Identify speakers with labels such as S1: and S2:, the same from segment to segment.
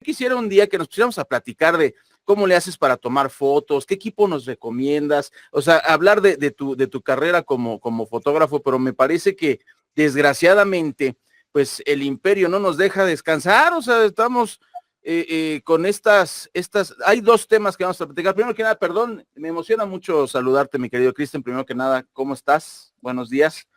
S1: quisiera un día que nos pusiéramos a platicar de cómo le haces para tomar fotos, qué equipo nos recomiendas, o sea, hablar de tu carrera como fotógrafo, pero me parece que desgraciadamente, pues el imperio no nos deja descansar, o sea, estamos con hay dos temas que vamos a platicar. Primero que nada, perdón, me emociona mucho saludarte, mi querido Cristian. Primero que nada, ¿cómo estás? Buenos días.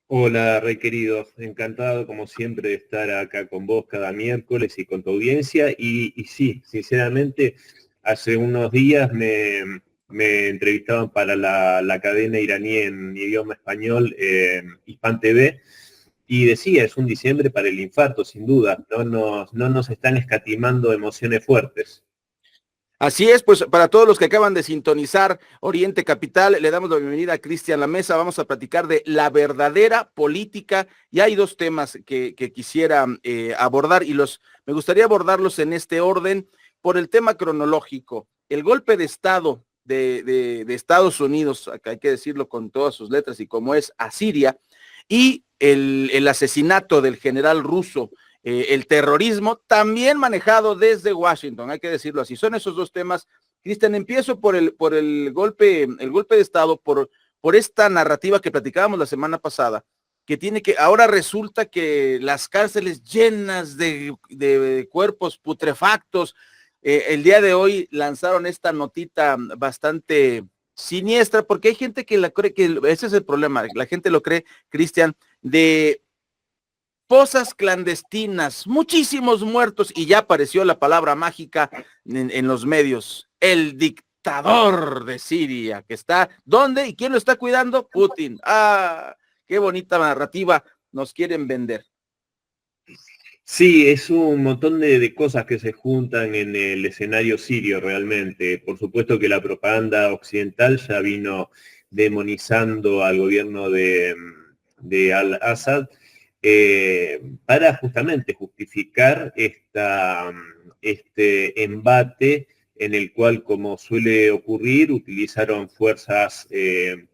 S2: Hola, Rey querido, encantado como siempre de estar acá con vos cada miércoles y con tu audiencia. Y sí, sinceramente, hace unos días me entrevistaban para la cadena iraní en idioma español, Hispan TV, y decía, es un diciembre para el infarto, sin duda, no nos están escatimando emociones fuertes.
S1: Así es, pues para todos los que acaban de sintonizar Oriente Capital, le damos la bienvenida a Cristian La Mesa. Vamos a platicar de la verdadera política y hay dos temas que quisiera abordar y me gustaría abordarlos en este orden por el tema cronológico. El golpe de Estado de Estados Unidos, acá hay que decirlo con todas sus letras y como es, a Siria, y el asesinato del general ruso. El terrorismo también manejado desde Washington, hay que decirlo así. Son esos dos temas. Cristian, empiezo por el golpe de Estado, por esta narrativa que platicábamos la semana pasada, ahora resulta que las cárceles llenas de cuerpos putrefactos, el día de hoy lanzaron esta notita bastante siniestra, porque hay gente que la cree, que ese es el problema, la gente lo cree, Cristian, de fosas clandestinas, muchísimos muertos, y ya apareció la palabra mágica en los medios, el dictador de Siria, que está, ¿dónde? ¿Y quién lo está cuidando? Putin. Ah, qué bonita narrativa nos quieren vender.
S2: Sí, es un montón de cosas que se juntan en el escenario sirio realmente. Por supuesto que la propaganda occidental ya vino demonizando al gobierno de Al-Assad para justamente justificar este embate en el cual, como suele ocurrir, utilizaron fuerzas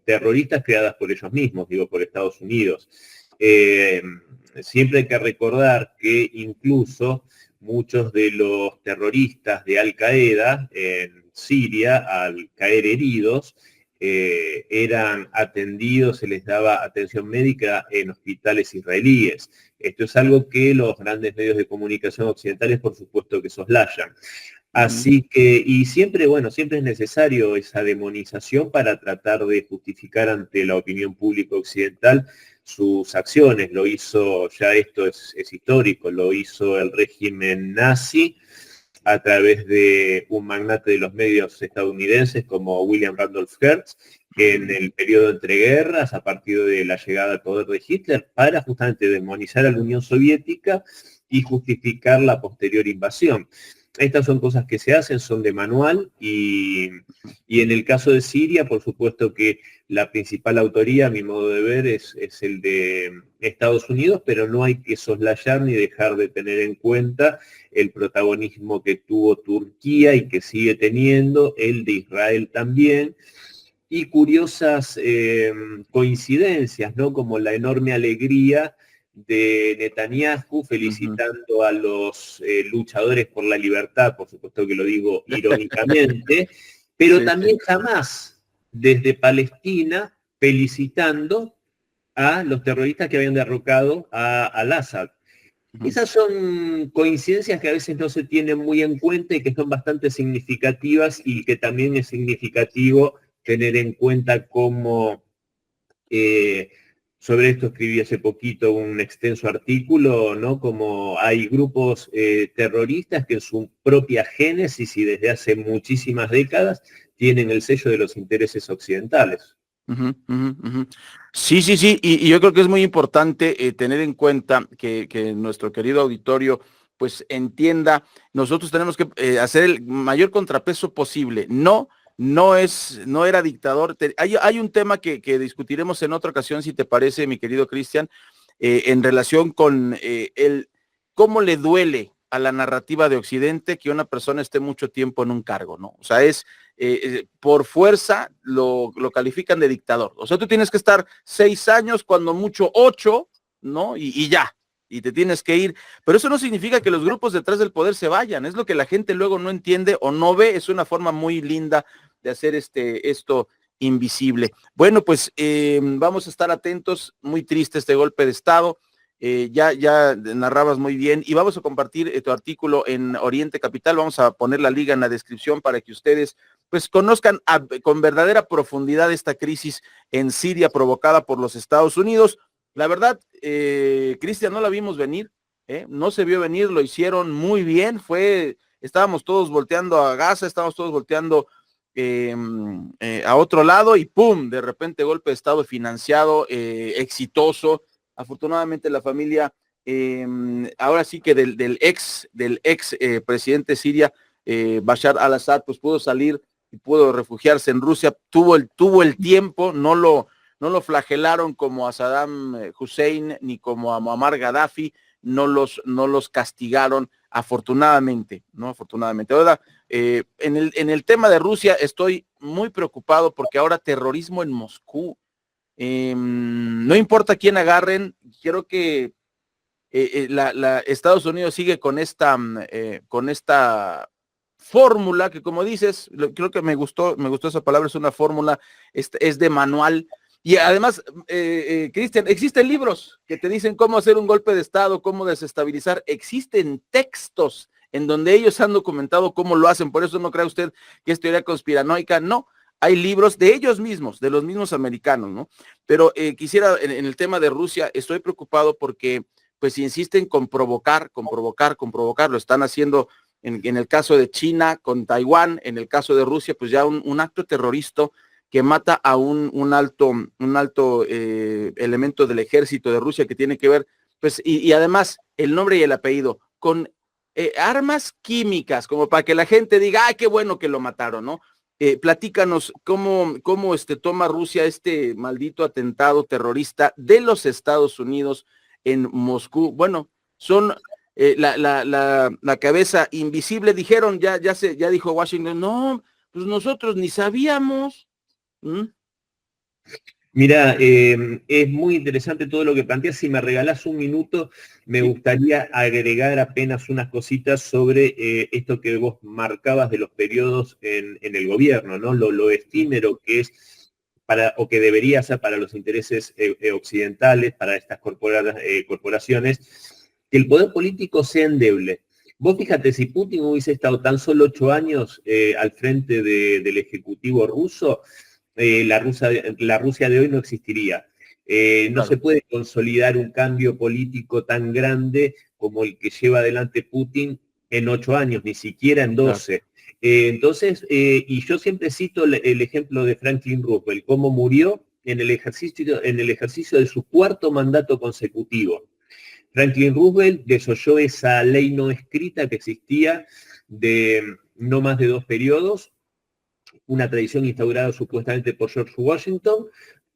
S2: terroristas creadas por ellos mismos, digo, por Estados Unidos. Siempre hay que recordar que incluso muchos de los terroristas de Al Qaeda en Siria, al caer heridos, eran atendidos, se les daba atención médica en hospitales israelíes. Esto es algo que los grandes medios de comunicación occidentales, por supuesto, que soslayan. Así que, y siempre, bueno, siempre es necesario esa demonización para tratar de justificar ante la opinión pública occidental sus acciones. Lo hizo, ya esto es histórico, lo hizo el régimen nazi a través de un magnate de los medios estadounidenses como William Randolph Hearst, en el periodo entre guerras, a partir de la llegada al poder de Hitler, para justamente demonizar a la Unión Soviética y justificar la posterior invasión. Estas son cosas que se hacen, son de manual y en el caso de Siria, por supuesto que la principal autoría, a mi modo de ver, es el de Estados Unidos, pero no hay que soslayar ni dejar de tener en cuenta el protagonismo que tuvo Turquía y que sigue teniendo, el de Israel también, y curiosas coincidencias, ¿no? Como la enorme alegría de Netanyahu felicitando a los luchadores por la libertad, por supuesto que lo digo irónicamente, pero también jamás desde Palestina felicitando a los terroristas que habían derrocado a Al-Assad. Esas son coincidencias que a veces no se tienen muy en cuenta y que son bastante significativas y que también es significativo tener en cuenta cómo sobre esto escribí hace poquito un extenso artículo, ¿no? Como hay grupos terroristas que en su propia génesis y desde hace muchísimas décadas tienen el sello de los intereses occidentales.
S1: Sí, y yo creo que es muy importante tener en cuenta que nuestro querido auditorio pues entienda, nosotros tenemos que hacer el mayor contrapeso posible. No era dictador. Hay un tema que discutiremos en otra ocasión, si te parece, mi querido Cristian, en relación con cómo le duele a la narrativa de Occidente que una persona esté mucho tiempo en un cargo, ¿no? O sea, por fuerza lo califican de dictador. O sea, tú tienes que estar 6 años, cuando mucho 8, ¿no? Y ya. y te tienes que ir, pero eso no significa que los grupos detrás del poder se vayan, es lo que la gente luego no entiende o no ve, es una forma muy linda de hacer esto invisible. Bueno, pues vamos a estar atentos, muy triste este golpe de Estado, ya narrabas muy bien y vamos a compartir tu artículo en Oriente Capital, vamos a poner la liga en la descripción para que ustedes pues conozcan con verdadera profundidad esta crisis en Siria provocada por los Estados Unidos. La verdad, Cristian, no la vimos venir, no se vio venir, lo hicieron muy bien, estábamos todos volteando a Gaza, estábamos todos volteando a otro lado y ¡pum! De repente golpe de Estado financiado, exitoso. Afortunadamente la familia, ahora sí que del ex presidente de Siria, Bashar al-Assad, pues pudo salir y pudo refugiarse en Rusia, tuvo el tiempo, no lo flagelaron como a Saddam Hussein ni como a Muammar Gaddafi, no los castigaron, afortunadamente, ¿no? Afortunadamente. Ahora, en el tema de Rusia estoy muy preocupado porque ahora terrorismo en Moscú. No importa quién agarren, quiero que Estados Unidos sigue con esta fórmula que, como dices, creo que me gustó esa palabra, es una fórmula, es de manual. Y además, Cristian, existen libros que te dicen cómo hacer un golpe de Estado, cómo desestabilizar. Existen textos en donde ellos han documentado cómo lo hacen. Por eso no crea usted que es teoría conspiranoica. No, hay libros de ellos mismos, de los mismos americanos, ¿no? Pero quisiera, en el tema de Rusia, estoy preocupado porque, pues, si insisten con provocar, lo están haciendo en el caso de China con Taiwán, en el caso de Rusia, pues ya un acto terrorista que mata a un alto elemento del ejército de Rusia que tiene que ver, pues, y además el nombre y el apellido, con armas químicas, como para que la gente diga, ay, qué bueno que lo mataron, ¿no? Platícanos cómo toma Rusia este maldito atentado terrorista de los Estados Unidos en Moscú. Bueno, son la cabeza invisible, dijeron, ya dijo Washington, no, pues nosotros ni sabíamos.
S2: Mira, es muy interesante todo lo que planteas. Si me regalás un minuto, me gustaría agregar apenas unas cositas sobre esto que vos marcabas de los periodos en el gobierno, ¿no? Lo efímero que es o que debería ser para los intereses occidentales, para estas corporaciones, que el poder político sea endeble. Vos fíjate, si Putin hubiese estado tan solo 8 años al frente del Ejecutivo ruso, la Rusia de hoy no existiría. No
S1: Claro.
S2: se puede consolidar un cambio político tan grande como el que lleva adelante Putin en 8 años, ni siquiera en 12. Claro. Entonces, y yo siempre cito el ejemplo de Franklin Roosevelt, cómo murió en el ejercicio de su 4º mandato consecutivo. Franklin Roosevelt desoyó esa ley no escrita que existía de no más de 2 periodos, una tradición instaurada supuestamente por George Washington,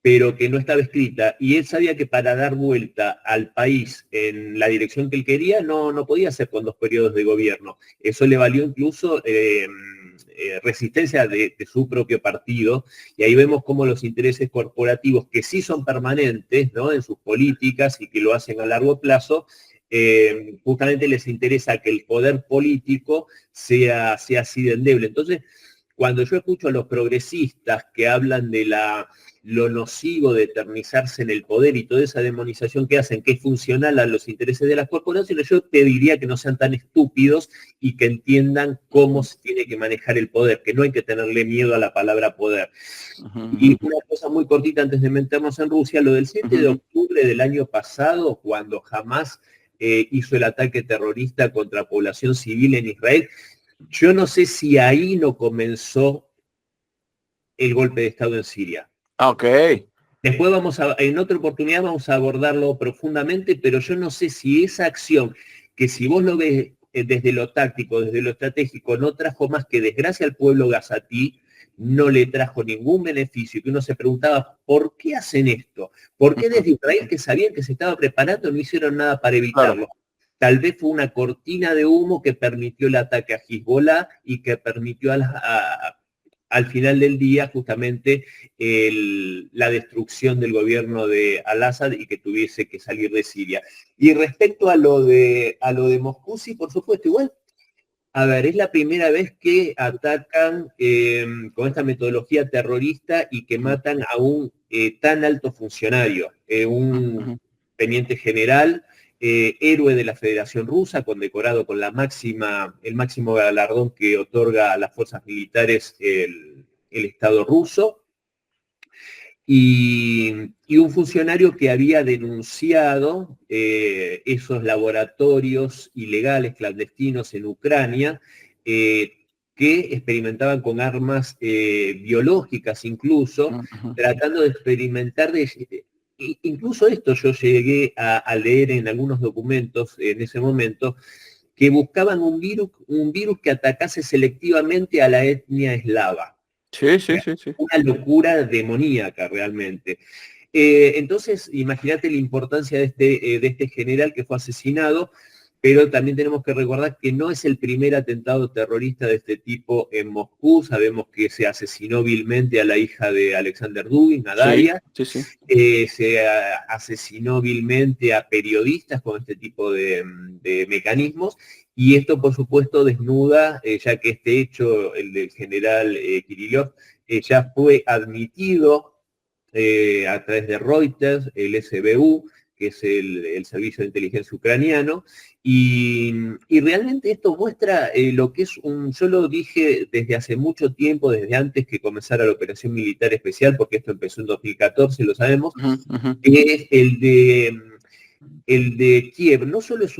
S2: pero que no estaba escrita. Y él sabía que para dar vuelta al país en la dirección que él quería, no podía ser con 2 periodos de gobierno. Eso le valió incluso resistencia de su propio partido. Y ahí vemos cómo los intereses corporativos, que sí son permanentes, ¿no?, en sus políticas y que lo hacen a largo plazo, justamente les interesa que el poder político sea así de endeble. Entonces, cuando yo escucho a los progresistas que hablan de lo nocivo de eternizarse en el poder y toda esa demonización que hacen, que es funcional a los intereses de las corporaciones, yo te diría que no sean tan estúpidos y que entiendan cómo se tiene que manejar el poder, que no hay que tenerle miedo a la palabra poder. Y una cosa muy cortita antes de meternos en Rusia, lo del 7 de octubre del año pasado, cuando Hamas hizo el ataque terrorista contra población civil en Israel, yo no sé si ahí no comenzó el golpe de Estado en Siria.
S1: Ok.
S2: Después en otra oportunidad vamos a abordarlo profundamente, pero yo no sé si esa acción, que si vos lo ves desde lo táctico, desde lo estratégico, no trajo más que desgracia al pueblo gazatí, no le trajo ningún beneficio, que uno se preguntaba, ¿por qué hacen esto? ¿Por qué desde Israel, que sabían que se estaba preparando, no hicieron nada para evitarlo? Claro. Tal vez fue una cortina de humo que permitió el ataque a Hezbollah y que permitió al final del día justamente la destrucción del gobierno de Al-Assad y que tuviese que salir de Siria. Y respecto a lo de Moscú, sí, por supuesto, igual, a ver, es la primera vez que atacan con esta metodología terrorista y que matan a un tan alto funcionario, un teniente general, héroe de la Federación Rusa, condecorado con el máximo galardón que otorga a las fuerzas militares el Estado ruso. Y un funcionario que había denunciado esos laboratorios ilegales, clandestinos en Ucrania, que experimentaban con armas biológicas incluso, tratando de experimentar, incluso esto yo llegué a leer en algunos documentos en ese momento, que buscaban un virus que atacase selectivamente a la etnia eslava.
S1: Sí.
S2: Una locura demoníaca realmente. Entonces, imagínate la importancia de este general que fue asesinado, pero también tenemos que recordar que no es el primer atentado terrorista de este tipo en Moscú. Sabemos que se asesinó vilmente a la hija de Alexander Dugin, a Daria.
S1: Sí.
S2: Se asesinó vilmente a periodistas con este tipo de mecanismos. Y esto, por supuesto, desnuda, ya que este hecho, el del general Kirillov, ya fue admitido a través de Reuters, el SBU, que es el Servicio de Inteligencia Ucraniano, y realmente esto muestra lo que es yo lo dije desde hace mucho tiempo, desde antes que comenzara la operación militar especial, porque esto empezó en 2014, lo sabemos, que es el de Kiev. No solo es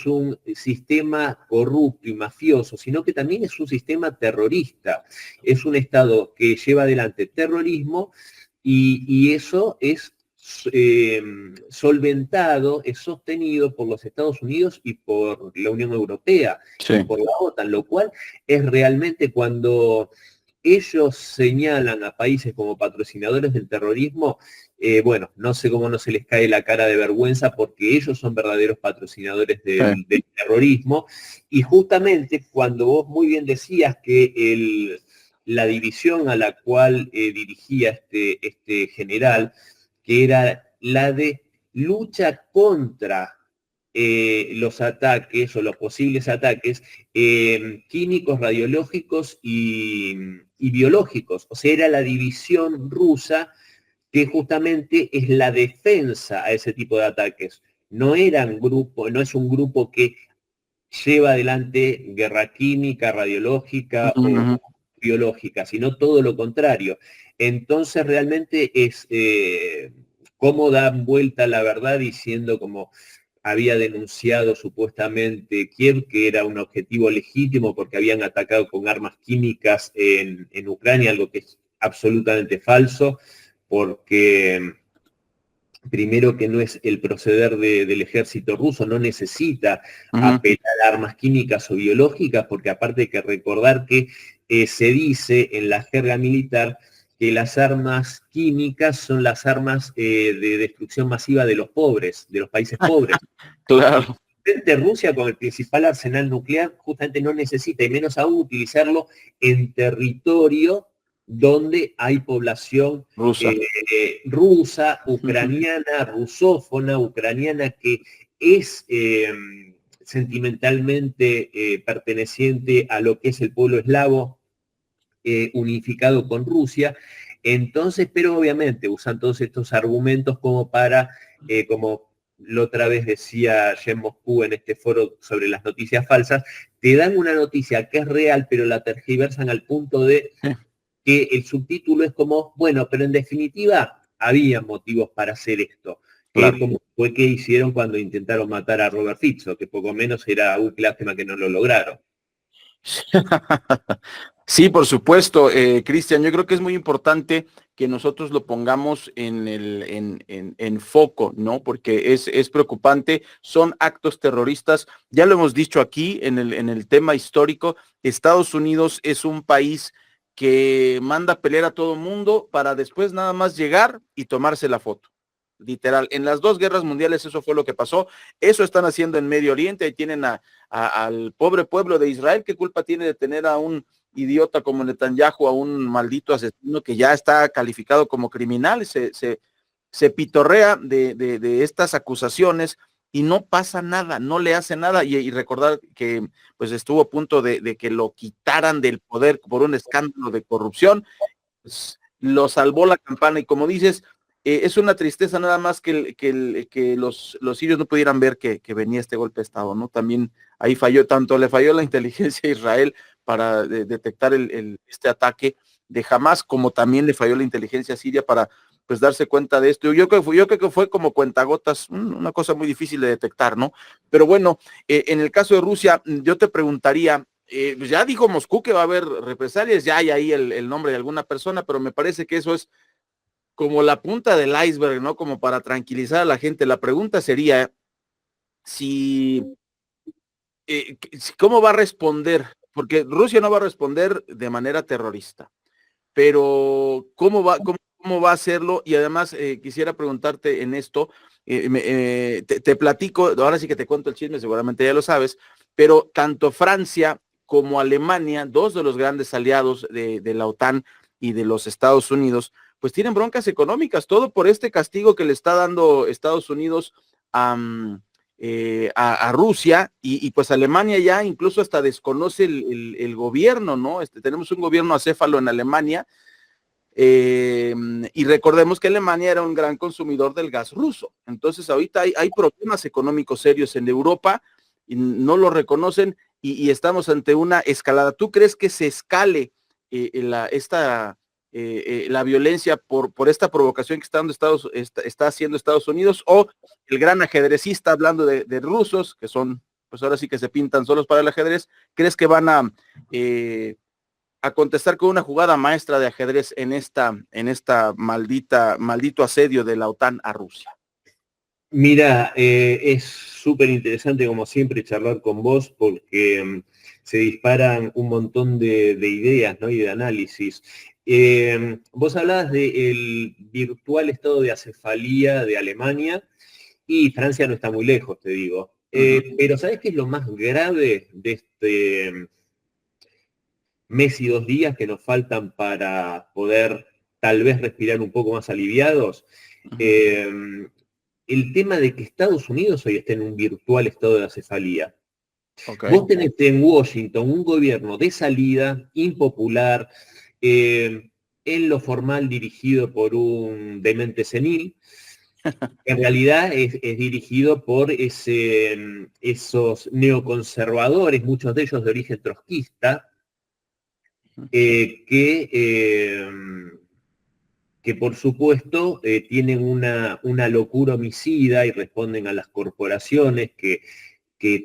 S2: un sistema corrupto y mafioso, sino que también es un sistema terrorista. Es un Estado que lleva adelante terrorismo y eso es solventado, es sostenido por los Estados Unidos y por la Unión Europea y por la OTAN, lo cual es realmente, cuando ellos señalan a países como patrocinadores del terrorismo, bueno, no sé cómo no se les cae la cara de vergüenza, porque ellos son verdaderos patrocinadores del terrorismo. Y justamente cuando vos muy bien decías que la división a la cual dirigía este general, que era la de lucha contra los ataques o los posibles ataques químicos, radiológicos y biológicos. O sea, era la división rusa que justamente es la defensa a ese tipo de ataques. No es un grupo que lleva adelante guerra química, radiológica o biológica, sino todo lo contrario. Entonces realmente es cómo dan vuelta la verdad diciendo, como había denunciado supuestamente Kiev, que era un objetivo legítimo porque habían atacado con armas químicas en Ucrania, algo que es absolutamente falso, porque primero que no es el proceder del ejército ruso, no necesita apelar a armas químicas o biológicas, porque aparte hay que recordar que se dice en la jerga militar que las armas químicas son las armas de destrucción masiva de los pobres, de los países pobres.
S1: Claro.
S2: Rusia, con el principal arsenal nuclear, justamente no necesita, y menos aún, utilizarlo en territorio donde hay población rusa, ucraniana, rusófona, ucraniana, que es sentimentalmente perteneciente a lo que es el pueblo eslavo unificado con Rusia. Entonces, pero obviamente usan todos estos argumentos como para, como la otra vez decía Jen Moscú en este foro sobre las noticias falsas, te dan una noticia que es real, pero la tergiversan al punto de que el subtítulo es como, bueno, pero en definitiva había motivos para hacer esto.
S1: Claro.
S2: Como fue que hicieron cuando intentaron matar a Robert Fico, que poco menos era un lástima que no lo lograron.
S1: Sí, por supuesto, Cristian, yo creo que es muy importante que nosotros lo pongamos en foco, ¿no? Porque es preocupante, son actos terroristas, ya lo hemos dicho aquí en el tema histórico. Estados Unidos es un país que manda a pelear a todo mundo para después nada más llegar y tomarse la foto. literal. En las dos guerras mundiales eso fue lo que pasó. Eso están haciendo en Medio Oriente. Ahí tienen al pobre pueblo de Israel. ¿Qué culpa tiene de tener a un idiota como Netanyahu, a un maldito asesino que ya está calificado como criminal? Se pitorrea de estas acusaciones y no pasa nada, no le hace nada. Y recordar que pues estuvo a punto de que lo quitaran del poder por un escándalo de corrupción. Pues, lo salvó la campana. Y como dices, es una tristeza nada más que los sirios no pudieran ver que venía este golpe de Estado, ¿no? También ahí falló, tanto le falló la inteligencia a Israel para detectar este ataque de Hamas, como también le falló la inteligencia siria para pues darse cuenta de esto. Yo creo que fue como cuentagotas, una cosa muy difícil de detectar, ¿no? Pero bueno, en el caso de Rusia, yo te preguntaría, pues ya dijo Moscú que va a haber represalias, ya hay ahí el nombre de alguna persona, pero me parece que eso es como la punta del iceberg, ¿no? Como para tranquilizar a la gente. La pregunta sería si, ¿cómo va a responder? Porque Rusia no va a responder de manera terrorista, pero cómo va a hacerlo? Y además quisiera preguntarte en esto, te platico, ahora sí que te cuento el chisme, seguramente ya lo sabes, pero tanto Francia como Alemania, dos de los grandes aliados de la OTAN y de los Estados Unidos, pues tienen broncas económicas, todo por este castigo que le está dando Estados Unidos a, a Rusia, y pues Alemania ya incluso hasta desconoce el gobierno, ¿no? Tenemos un gobierno acéfalo en Alemania, y recordemos que Alemania era un gran consumidor del gas ruso. Entonces ahorita hay problemas económicos serios en Europa y no lo reconocen, y estamos ante una escalada. ¿Tú crees que se escale la violencia por esta provocación que está haciendo Estados Unidos, o el gran ajedrecista, hablando de rusos, que son, pues ahora sí que se pintan solos para el ajedrez, crees que van a contestar con una jugada maestra de ajedrez en esta maldito asedio de la OTAN a Rusia?
S2: Mira, es súper interesante como siempre charlar con vos porque se disparan un montón de ideas, ¿no? Y de análisis. Vos hablabas del virtual estado de acefalía de Alemania, y Francia no está muy lejos, te digo. Pero ¿sabés qué es lo más grave de este mes y 2 días que nos faltan para poder tal vez respirar un poco más aliviados? El tema de que Estados Unidos hoy está en un virtual estado de acefalía.
S1: Okay.
S2: Vos tenés en Washington un gobierno de salida, impopular, en lo formal dirigido por un demente senil, que en realidad es dirigido por esos neoconservadores, muchos de ellos de origen trotskista, que por supuesto tienen una locura homicida y responden a las corporaciones que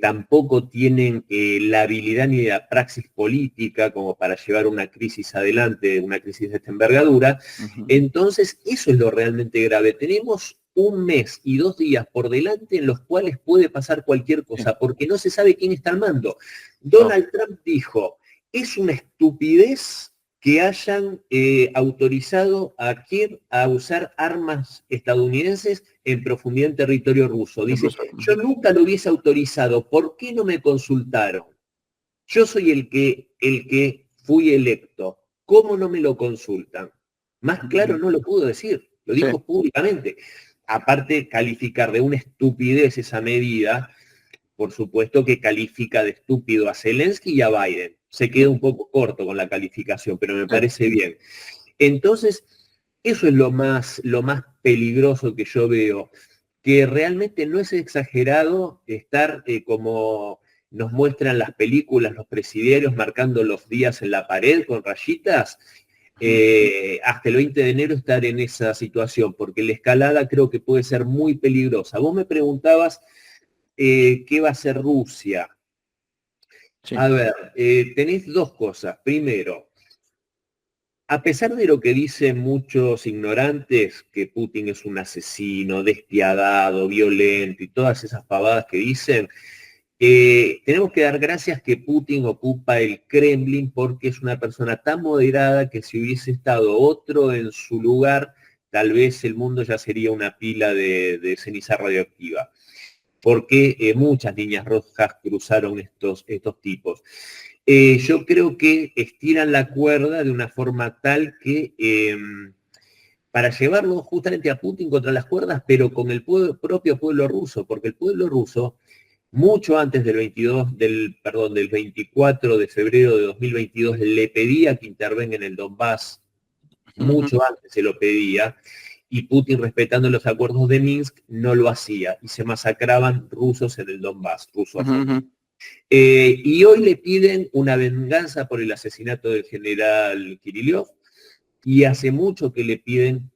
S2: tampoco tienen la habilidad ni la praxis política como para llevar una crisis adelante, una crisis de esta envergadura. Entonces, eso es lo realmente grave. Tenemos un mes y 2 días por delante en los cuales puede pasar cualquier cosa, porque no se sabe quién está al mando. Donald Trump dijo, es una estupidez que hayan autorizado a Kiev a usar armas estadounidenses en profundidad en territorio ruso. Dice, yo nunca lo hubiese autorizado, ¿por qué no me consultaron? Yo soy el que fui electo, ¿cómo no me lo consultan? Más claro no lo pudo decir, lo dijo públicamente. Aparte, calificar de una estupidez esa medida, por supuesto que califica de estúpido a Zelensky y a Biden. Se queda un poco corto con la calificación, pero me parece bien. Entonces, eso es lo más peligroso que yo veo, que realmente no es exagerado estar como nos muestran las películas, los presidiarios marcando los días en la pared con rayitas, hasta el 20 de enero estar en esa situación, porque la escalada creo que puede ser muy peligrosa. Vos me preguntabas qué va a hacer Rusia. Sí. A ver, tenéis dos cosas. Primero, a pesar de lo que dicen muchos ignorantes, que Putin es un asesino, despiadado, violento y todas esas pavadas que dicen, tenemos que dar gracias que Putin ocupa el Kremlin porque es una persona tan moderada que si hubiese estado otro en su lugar, tal vez el mundo ya sería una pila de ceniza radioactiva, porque muchas líneas rojas cruzaron estos tipos. Yo creo que estiran la cuerda de una forma tal que para llevarlo justamente a Putin contra las cuerdas, pero con el propio pueblo ruso, porque el pueblo ruso, mucho antes del 24 de febrero de 2022, le pedía que intervenga en el Donbass, mucho antes se lo pedía, y Putin, respetando los acuerdos de Minsk, no lo hacía, y se masacraban rusos en el Donbass, rusos. Y hoy le piden una venganza por el asesinato del general Kirillov, y hace mucho que le piden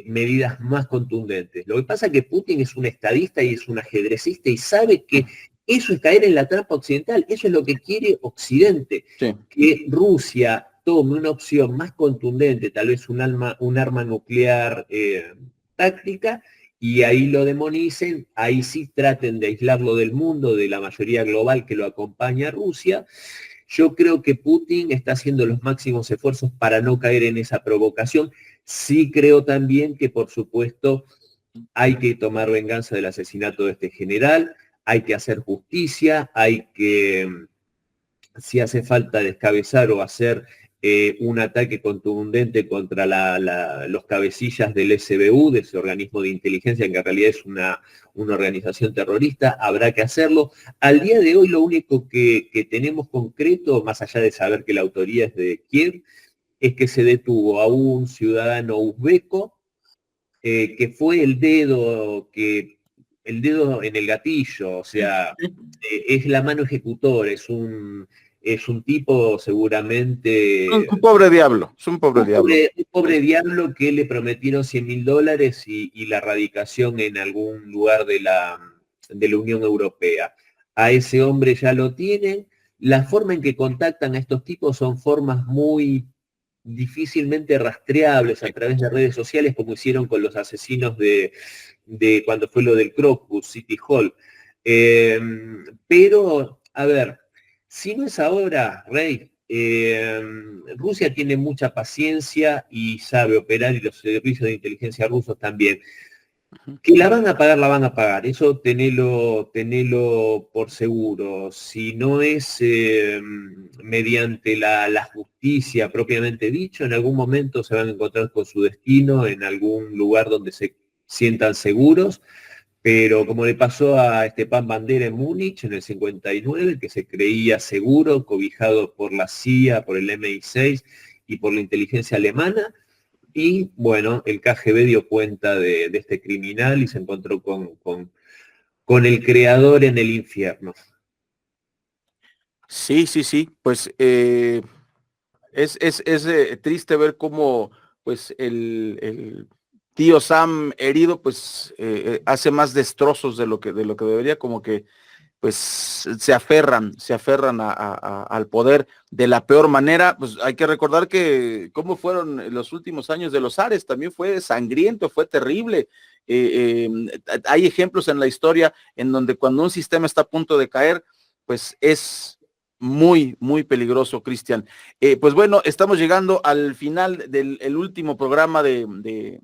S2: medidas más contundentes. Lo que pasa es que Putin es un estadista y es un ajedrecista y sabe que eso es caer en la trampa occidental, eso es lo que quiere Occidente, sí. Que Rusia tome una opción más contundente, tal vez un arma nuclear táctica, y ahí lo demonicen, ahí sí traten de aislarlo del mundo, de la mayoría global que lo acompaña a Rusia. Yo creo que Putin está haciendo los máximos esfuerzos para no caer en esa provocación. Sí creo también que, por supuesto, hay que tomar venganza del asesinato de este general, hay que hacer justicia, hay que, si hace falta, descabezar o hacer un ataque contundente contra los cabecillas del SBU, de ese organismo de inteligencia, que en realidad es una organización terrorista, habrá que hacerlo. Al día de hoy lo único que tenemos concreto, más allá de saber que la autoría es de Kiev, es que se detuvo a un ciudadano uzbeco, que fue el dedo en el gatillo, o sea, es la mano ejecutora, es un tipo seguramente...
S1: Un pobre diablo, es un pobre diablo.
S2: Un pobre diablo que le prometieron $100.000 y la radicación en algún lugar de la Unión Europea. A ese hombre ya lo tienen. La forma en que contactan a estos tipos son formas muy difícilmente rastreables a través de redes sociales, como hicieron con los asesinos de cuando fue lo del Crocus, City Hall. Pero, a ver, si no es ahora, Rey, Rusia tiene mucha paciencia y sabe operar, y los servicios de inteligencia rusos también. Que la van a pagar, la van a pagar. Eso tenelo por seguro. Si no es mediante la justicia propiamente dicho, en algún momento se van a encontrar con su destino en algún lugar donde se sientan seguros. Pero como le pasó a Stepan Bandera en Múnich en el 59, que se creía seguro, cobijado por la CIA, por el MI6 y por la inteligencia alemana, y bueno, el KGB dio cuenta de este criminal y se encontró con el creador en el infierno.
S1: Sí, pues es triste ver cómo pues el tío Sam herido pues hace más destrozos de lo que debería, como que pues se aferran al poder de la peor manera. Pues hay que recordar que cómo fueron los últimos años de los zares, también fue sangriento, fue terrible. Hay ejemplos en la historia en donde cuando un sistema está a punto de caer, pues es muy, muy peligroso, Cristian. Pues bueno, estamos llegando al final del último programa de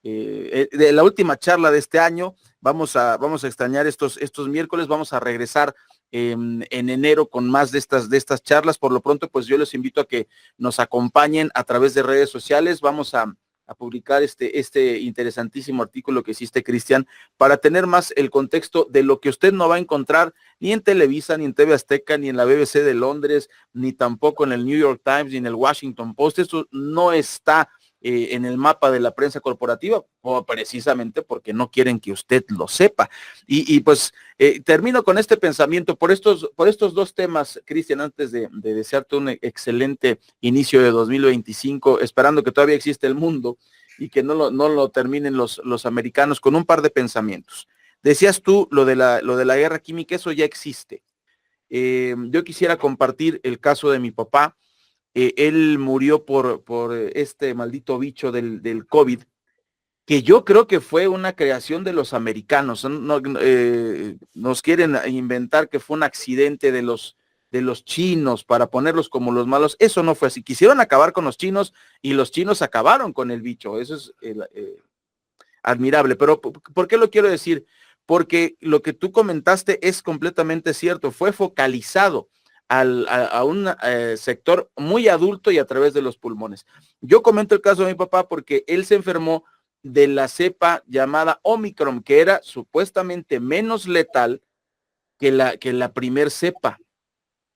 S1: la última charla de este año. Vamos a extrañar estos miércoles, vamos a regresar en enero con más de estas charlas. Por lo pronto, pues yo les invito a que nos acompañen a través de redes sociales. Vamos a publicar este interesantísimo artículo que hiciste, Cristian, para tener más el contexto de lo que usted no va a encontrar ni en Televisa, ni en TV Azteca, ni en la BBC de Londres, ni tampoco en el New York Times, ni en el Washington Post. Esto no está en el mapa de la prensa corporativa, o precisamente porque no quieren que usted lo sepa. Y pues termino con este pensamiento por estos dos temas, Cristian, antes de desearte un excelente inicio de 2025, esperando que todavía existe el mundo y que no lo terminen los americanos, con un par de pensamientos. Decías tú lo de la guerra química, eso ya existe. Yo quisiera compartir el caso de mi papá. Él murió por este maldito bicho del COVID, que yo creo que fue una creación de los americanos. Nos quieren inventar que fue un accidente de los de los chinos para ponerlos como los malos. Eso no fue así. Quisieron acabar con los chinos y los chinos acabaron con el bicho. Eso es admirable. Pero ¿por qué lo quiero decir? Porque lo que tú comentaste es completamente cierto. Fue focalizado a un sector muy adulto y a través de los pulmones. Yo comento el caso de mi papá porque él se enfermó de la cepa llamada Omicron, que era supuestamente menos letal que la primer cepa.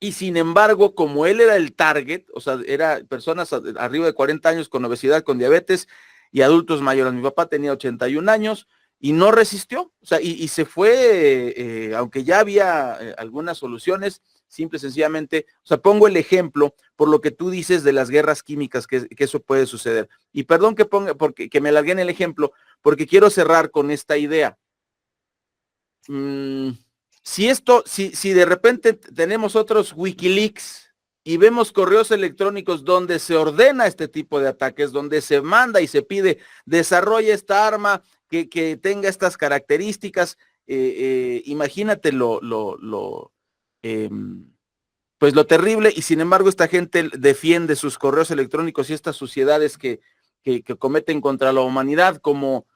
S1: Y sin embargo, como él era el target, o sea, era personas arriba de 40 años con obesidad, con diabetes y adultos mayores. Mi papá tenía 81 años y no resistió, o sea, y se fue, aunque ya había algunas soluciones, simple y sencillamente, o sea, pongo el ejemplo por lo que tú dices de las guerras químicas, que eso puede suceder. Y perdón que me alargué en el ejemplo, porque quiero cerrar con esta idea. Si de repente tenemos otros Wikileaks y vemos correos electrónicos donde se ordena este tipo de ataques, donde se manda y se pide, desarrolla esta arma que tenga estas características, imagínate pues lo terrible, y sin embargo esta gente defiende sus correos electrónicos y estas suciedades que cometen contra la humanidad como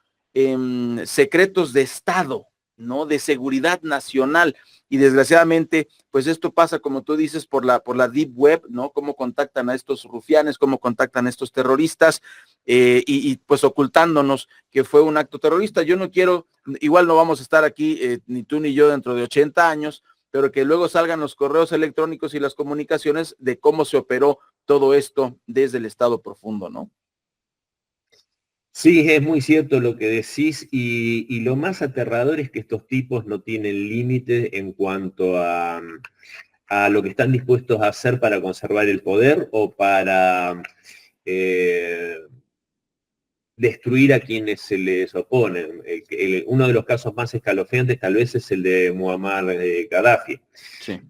S1: secretos de Estado, ¿no? De seguridad nacional. Y desgraciadamente, pues esto pasa, como tú dices, por la deep web, ¿no? Cómo contactan a estos rufianes, cómo contactan a estos terroristas, y pues ocultándonos que fue un acto terrorista. Yo no quiero, igual no vamos a estar aquí, ni tú ni yo, dentro de 80 años, pero que luego salgan los correos electrónicos y las comunicaciones de cómo se operó todo esto desde el Estado profundo, ¿no?
S2: Sí, es muy cierto lo que decís y lo más aterrador es que estos tipos no tienen límite en cuanto a lo que están dispuestos a hacer para conservar el poder o para destruir a quienes se les oponen. Uno de los casos más escalofriantes tal vez es el de Muammar Gaddafi.
S1: Sí.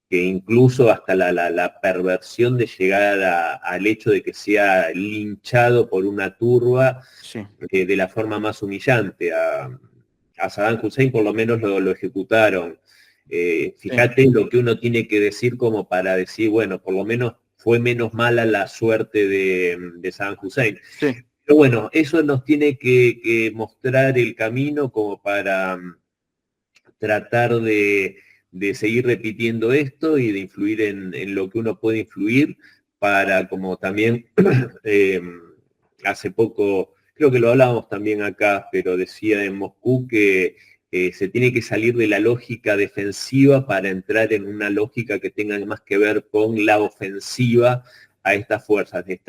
S2: Que incluso hasta la perversión de llegar al hecho de que sea linchado por una turba,
S1: Sí.
S2: De la forma más humillante. A Saddam Hussein por lo menos lo ejecutaron. Fíjate
S1: Sí.
S2: lo que uno tiene que decir como para decir, bueno, por lo menos fue menos mala la suerte de Saddam Hussein.
S1: Sí.
S2: Pero bueno, eso nos tiene que mostrar el camino como para tratar de seguir repitiendo esto y de influir en lo que uno puede influir para, como también hace poco, creo que lo hablábamos también acá, pero decía en Moscú que se tiene que salir de la lógica defensiva para entrar en una lógica que tenga más que ver con la ofensiva a estas fuerzas, de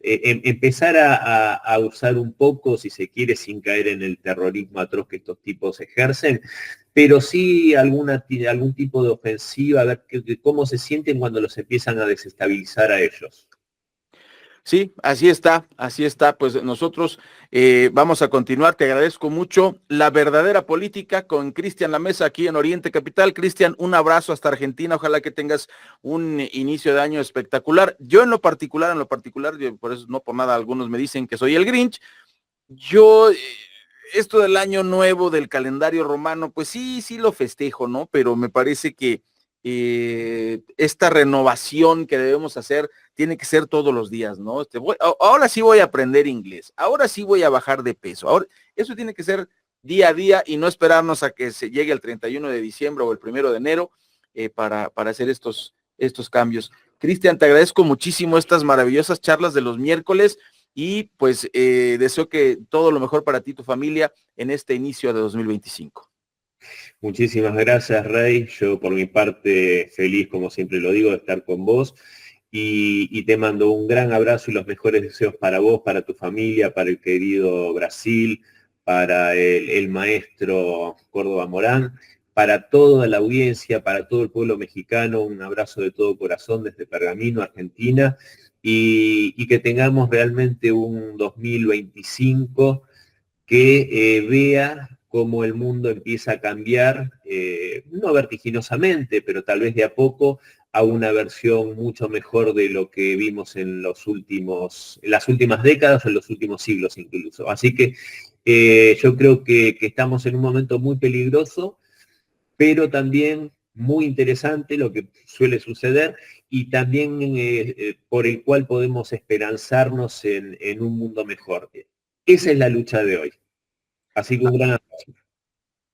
S2: empezar a usar un poco, si se quiere, sin caer en el terrorismo atroz que estos tipos ejercen, pero sí algún tipo de ofensiva, a ver cómo se sienten cuando los empiezan a desestabilizar a ellos.
S1: Sí, así está, pues nosotros vamos a continuar, te agradezco mucho. La verdadera política con Cristian La Mesa aquí en Oriente Capital. Cristian, un abrazo hasta Argentina, ojalá que tengas un inicio de año espectacular. Yo en lo particular, por eso no por nada algunos me dicen que soy el Grinch, yo esto del año nuevo, del calendario romano, pues sí lo festejo, ¿no? Pero me parece que esta renovación que debemos hacer tiene que ser todos los días, ¿no? Ahora sí voy a aprender inglés, ahora sí voy a bajar de peso, ahora eso tiene que ser día a día y no esperarnos a que se llegue el 31 de diciembre o el 1 de enero para hacer estos cambios. Cristian, te agradezco muchísimo estas maravillosas charlas de los miércoles y pues deseo que todo lo mejor para ti y tu familia en este inicio de 2025.
S2: Muchísimas gracias, Rey. Yo por mi parte feliz, como siempre lo digo, de estar con vos. Y te mando un gran abrazo y los mejores deseos para vos, para tu familia, para el querido Brasil, para el maestro Córdoba Morán, para toda la audiencia, para todo el pueblo mexicano. Un abrazo de todo corazón desde Pergamino, Argentina. Y que tengamos realmente un 2025 que vea cómo el mundo empieza a cambiar, no vertiginosamente, pero tal vez de a poco, a una versión mucho mejor de lo que vimos en las últimas décadas o en los últimos siglos incluso. Así que yo creo que estamos en un momento muy peligroso, pero también muy interesante lo que suele suceder y también por el cual podemos esperanzarnos en un mundo mejor. Esa es la lucha de hoy. Así que un gran abrazo.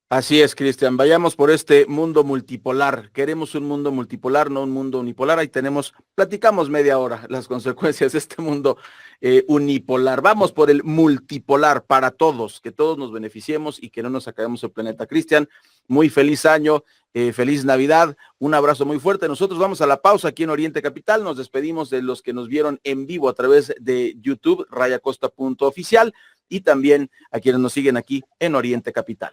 S1: Así es, Cristian. Vayamos por este mundo multipolar. Queremos un mundo multipolar, no un mundo unipolar. Ahí platicamos media hora las consecuencias de este mundo unipolar. Vamos por el multipolar para todos, que todos nos beneficiemos y que no nos acabemos el planeta. Cristian, muy feliz año, feliz Navidad, un abrazo muy fuerte. Nosotros vamos a la pausa aquí en Oriente Capital. Nos despedimos de los que nos vieron en vivo a través de YouTube, rayacosta.oficial, y también a quienes nos siguen aquí en Oriente Capital.